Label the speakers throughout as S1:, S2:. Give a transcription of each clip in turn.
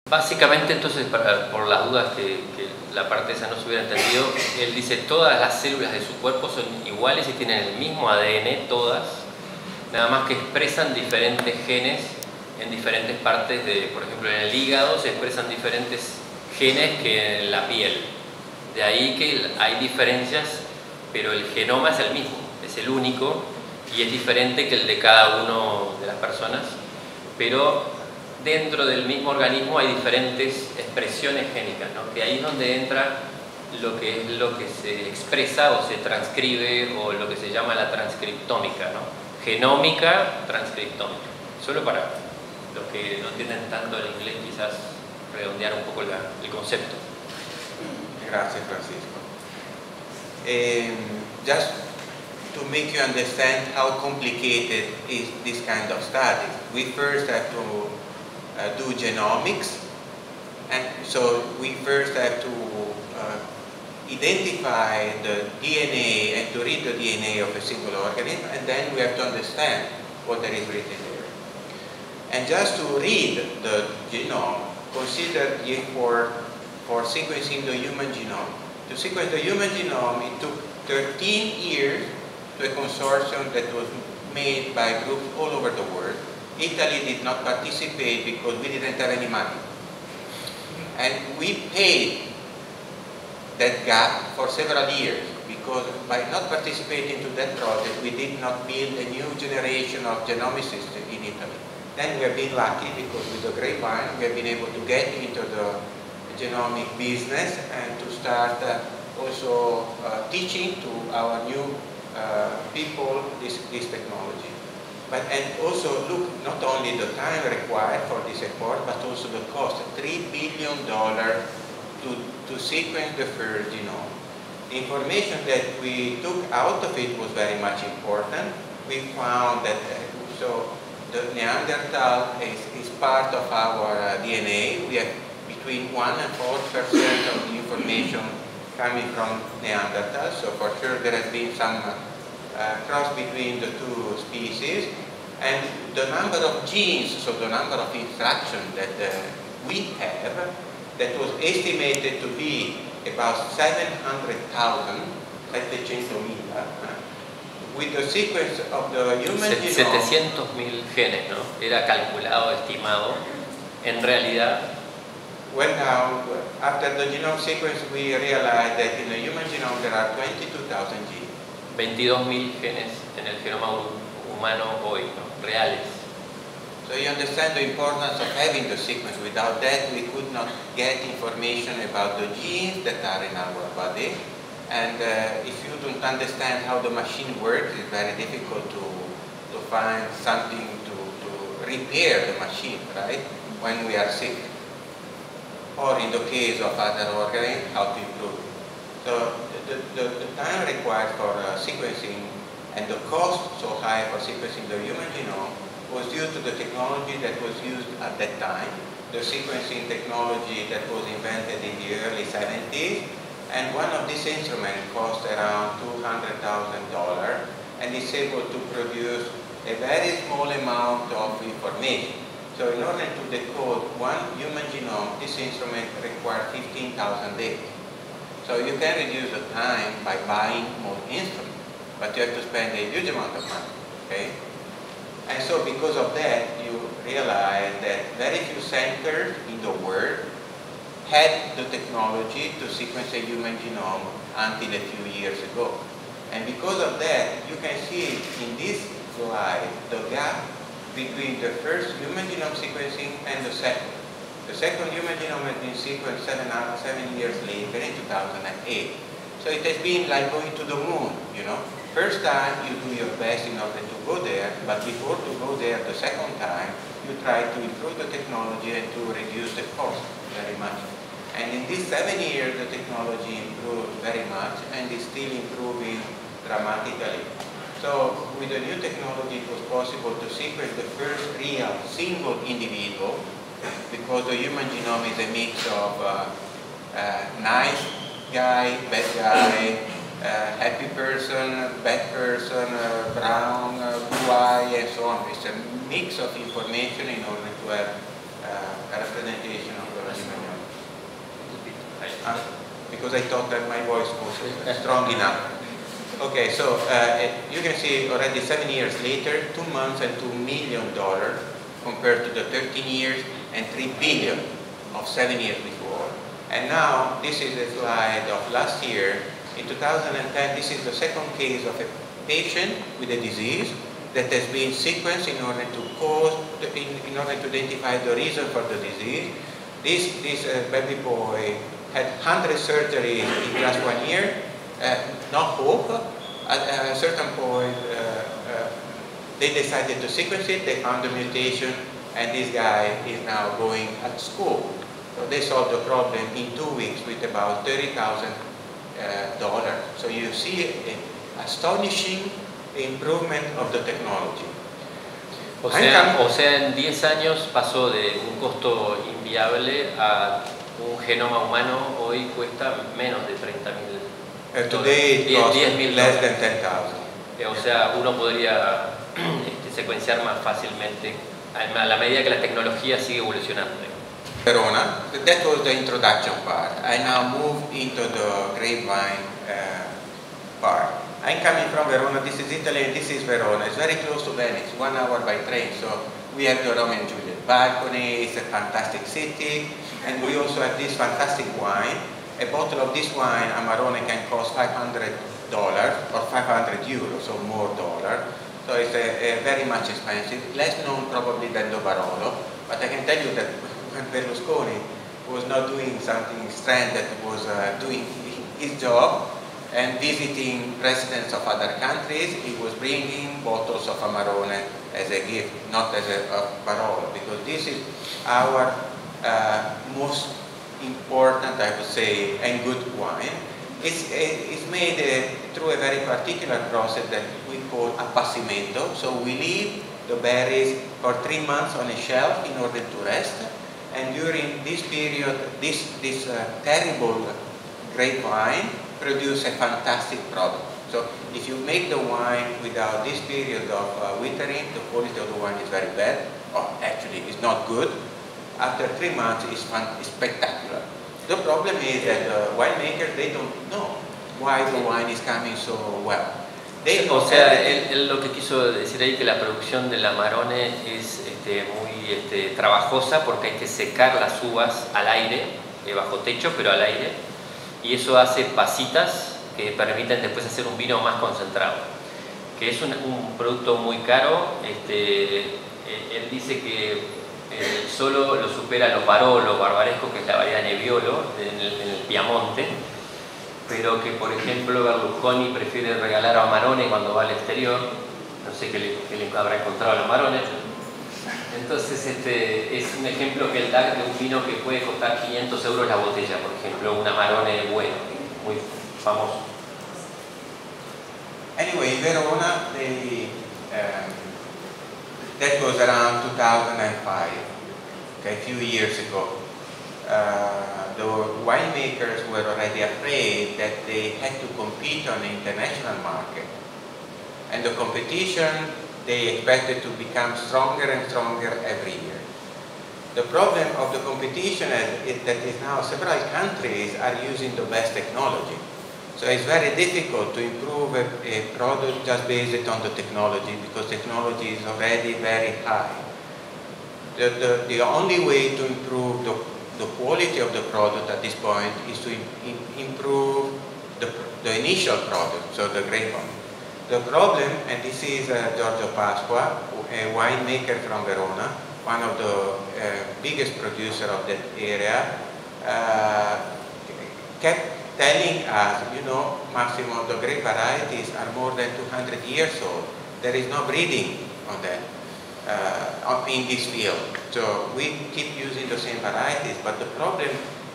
S1: Básicamente, entonces, por las dudas que la parte esa no se hubiera entendido, él dice todas las células de su cuerpo son iguales y tienen el mismo ADN, todas, nada más que expresan diferentes genes en diferentes partes de, por ejemplo, en el hígado se expresan diferentes genes que en la piel. De ahí que hay diferencias, pero el genoma es el mismo, es el único y es diferente que el de cada uno de las personas, pero dentro del mismo organismo hay diferentes expresiones génicas, ¿no? Que ahí es donde entra lo que se expresa o se transcribe o lo que se llama la transcriptómica, ¿no? Genómica, transcriptómica. Solo para los que no entienden tanto el inglés, quizás redondear un poco el concepto.
S2: Gracias, Francisco. Just to make you understand how complicated is this kind of studies, we first have to do genomics, and so we first have to identify the DNA and to read the DNA of a single organism, and then we have to understand what there is written there. And just to read the genome, consider the effort for sequencing the human genome. To sequence the human genome, it took 13 years to a consortium that was made by groups all over the world. Italy did not participate because we didn't have any money. And we paid that gap for several years because by not participating to that project, we did not build a new generation of genomicists in Italy. Then we have been lucky because with the grapevine, we have been able to get into the genomic business and to start also teaching to our new people this technology. And also look not only the time required for this effort, but also the cost, $3 billion to sequence the first genome. The information that we took out of it was very much important. We found that so the Neanderthal is part of our DNA. We have between 1 and 4% of the information coming from Neanderthal, so for sure there has been some cross between the two species, and the number of genes, so the number of instructions that we have, that was estimated to be about 700,000, 700,000, with the sequence of the human genome.
S1: 700.000 genes, ¿no? Era calculado, estimado, en realidad.
S2: Well, now, after the genome sequence, we realized that in the human genome there are 22,000 genes.
S1: 22.000 genes en el genoma humano hoy, ¿no? Reales.
S2: So you understand the importance of having the sequence. Without that, we could not get information about the genes that are in our body. And if you don't understand how the machine works, it's very difficult to find something to repair the machine, right? When we are sick. Or in the case of other organs, how to improve. So the time required for sequencing and the cost so high for sequencing the human genome was due to the technology that was used at that time, the sequencing technology that was invented in the early 70s, and one of these instruments cost around $200,000 and is able to produce a very small amount of information. So in order to decode one human genome, this instrument requires 15,000 days. So you can reduce the time by buying more instruments, but you have to spend a huge amount of money, okay? And so because of that, you realize that very few centers in the world had the technology to sequence a human genome until a few years ago. And because of that, you can see in this slide the gap between the first human genome sequencing and the second. The second human genome has been sequenced 7 years later in 2008. So it has been like going to the moon, you know. First time you do your best in order to go there, but before to go there the second time, you try to improve the technology and to reduce the cost very much. And in these 7 years, the technology improved very much and is still improving dramatically. So with the new technology, it was possible to sequence the first real single individual, because the human genome is a mix of nice guy, bad guy, happy person, bad person, brown, blue eye, and so on. It's a mix of information in order to have a representation of the because I thought that my voice was strong enough. Okay, so you can see already 7 years later, 2 months and $2 million compared to the 13 years and $3 billion of 7 years before. And now, this is a slide of last year. In 2010, this is the second case of a patient with a disease that has been sequenced in order to in order to identify the reason for the disease. This baby boy had 100 surgeries in just 1 year, no hope. At a certain point, they decided to sequence it, they found the mutation, and this guy is now going at school. So they solved the problem in 2 weeks with about $30,000. So you see an astonishing improvement of the technology.
S1: O sea, en 10 años pasó de un costo inviable a un genoma humano hoy cuesta menos de $30.000.
S2: Today it costs less than 10,000.
S1: O sea, uno podría secuenciar más fácilmente a la medida que la tecnología sigue evolucionando.
S2: Verona, that was the introduction part. I now move into the grapevine part. I'm coming from Verona, this is Italy and this is Verona. It's very close to Venice, 1 hour by train. So we have the Romeo and Juliet balcony, it's a fantastic city, and we also have this fantastic wine. A bottle of this wine, Amarone, can cost $500 or 500 euros, so more dollars. So it's a very much expensive, less known probably than the Barolo, but I can tell you that when Berlusconi was not doing something strange, that was doing his job and visiting presidents of other countries, he was bringing bottles of Amarone as a gift, not as a Barolo, because this is our most important, I would say, and good wine. It's made through a very particular process that we call appassimento. So we leave the berries for 3 months on a shelf in order to rest. And during this period, this terrible grapevine produces a fantastic product. So if you make the wine without this period of withering, the quality of the wine is very bad, or actually it's not good. After 3 months, it's spectacular. The problem is that the winemakers, they don't know why the wine is coming so well.
S1: O sea, él lo que quiso decir ahí que la producción del Amarone es muy trabajosa porque hay que secar las uvas al aire, bajo techo, pero al aire, y eso hace pasitas que permiten después hacer un vino más concentrado, que es un producto muy caro. Él dice que solo lo supera los Barolo, Barbaresco, que es la variedad Nebbiolo en el Piamonte, pero que por ejemplo Berlusconi prefiere regalar a Amarone cuando va al exterior. No sé qué le habrá encontrado a Amarone. Entonces es un ejemplo que él da de un vino que puede costar 500 euros la botella, por ejemplo, un Amarone bueno, muy famoso.
S2: Anyway, Verona, that was around 2005, okay, a few years ago. The winemakers were already afraid that they had to compete on the international market. And the competition, they expected to become stronger and stronger every year. The problem of the competition is that now several countries are using the best technology. So it's very difficult to improve a product just based on the technology, because technology is already very high. The only way to improve the quality of the product at this point is to improve the initial product, so the grape wine. The problem, and this is Giorgio Pasqua, a winemaker from Verona, one of the biggest producers of that area, kept telling us, you know, Massimo, the grape varieties are more than 200 years old. There is no breeding on that in this field. So we keep using the same varieties, but the problem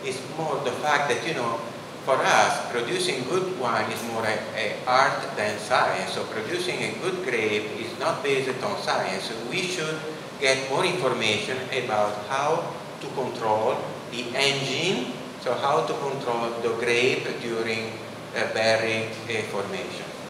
S2: is more the fact that, you know, for us, producing good wine is more an art than science. So producing a good grape is not based on science. So we should get more information about how to control the engine, so how to control the grape during berry formation.